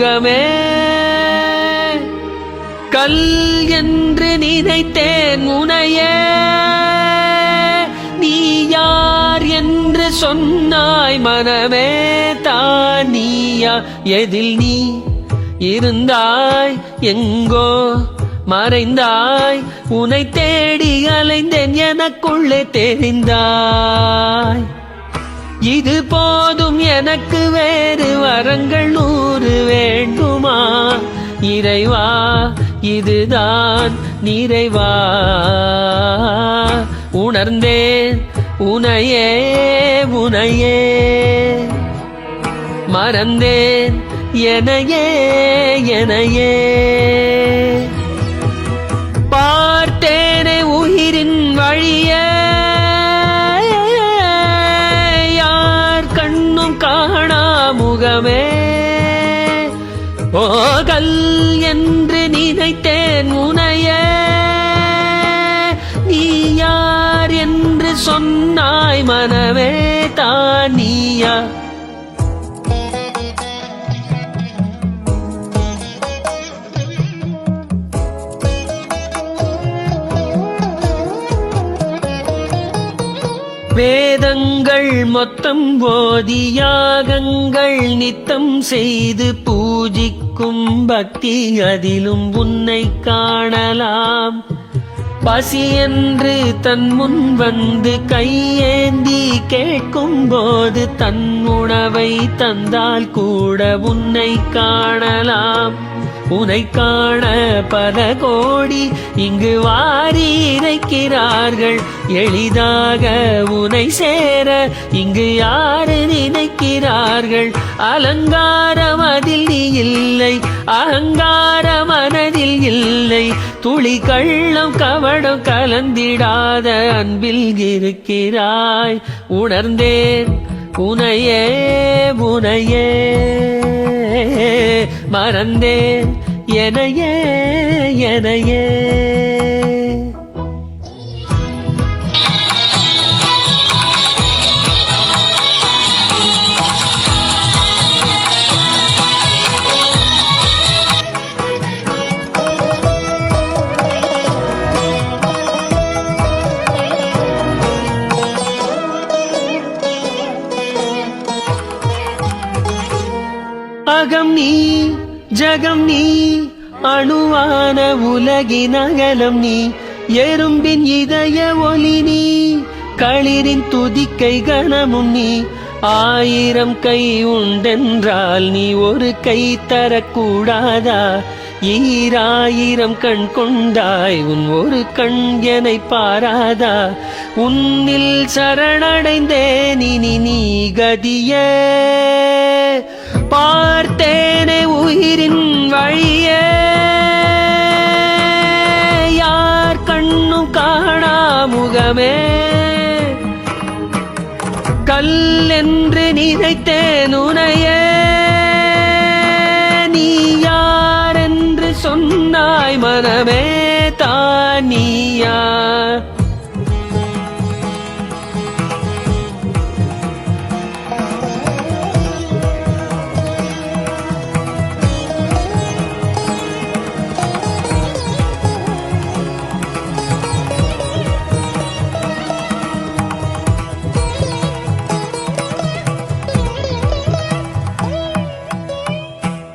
முகமே. கல் என்று நினைத்தேன் உனையே, நீ யார் என்று சொன்னாய் மனமே. தானியா எதில் நீ இருந்தாய், எங்கோ மறைந்தாய், உனை தேடி அலைந்தேன், எனக்குள்ளே தெரிந்தாய். இது போதும் எனக்கு, வேறு வரங்கள் 100 வேண்டுமா இறைவா, இதுதான் நிறைவா. உணர்ந்தேன் உனையே உனையே, மறந்தேன் எனையே எனையே. பார்த்தேனே உயிரின் வழியே, யார் கண்ணும் காணா முகமே. ஓ கல் என்று நினைத்தேன் உனையே, நீ யார் என்று சொன்னாய் மனமே. தானியா வேதங்கள் மொத்தம் போதி, யாகங்கள் நித்தம் செய்து பூஜிக்கும் பக்தி, அதிலும் உன்னை காணலாம். பசி என்று தன் முன் வந்து கையேந்தி கேட்கும் போது, தன் உணவை தந்தால் கூட உன்னை காணலாம். உனை காண பல கோடி இங்கு வாரி இறைக்கிறார்கள், எளிதாக உனை சேர இங்கு யாரு நினைக்கிறார்கள். அலங்காரம் அதில் நீ இல்லை, அகங்கார மனதில் இல்லை, துளி கள்ளம் கவடம் கலந்திடாத அன்பில் இருக்கிறாய். உணர்ந்தேன் உனையே உனையே, மறந்தேன் எனையே எனையே. அகம் நீ ஜகம் நீ, அணுவான உலகின் அகலம் நீ, எறும்பின் இதய ஒலி நீ, களிரின் துதிக்கை கணமும் நீ. 1000 கை உண்டென்றால் நீ ஒரு கை தரக்கூடாதா? 1000 கண் கொண்டாய், உன் ஒரு கண் என்னை பாராதா? உன்னில் சரணடைந்தேன், இனி நீ கதியே. பார்த்தேனே உயிரின் வழியே, யார் கண்ணும் காணா முகமே. கல் என்று நினைத்தேன் உனையே, நீ யார் என்று சொன்னாய் மனமே. தானியா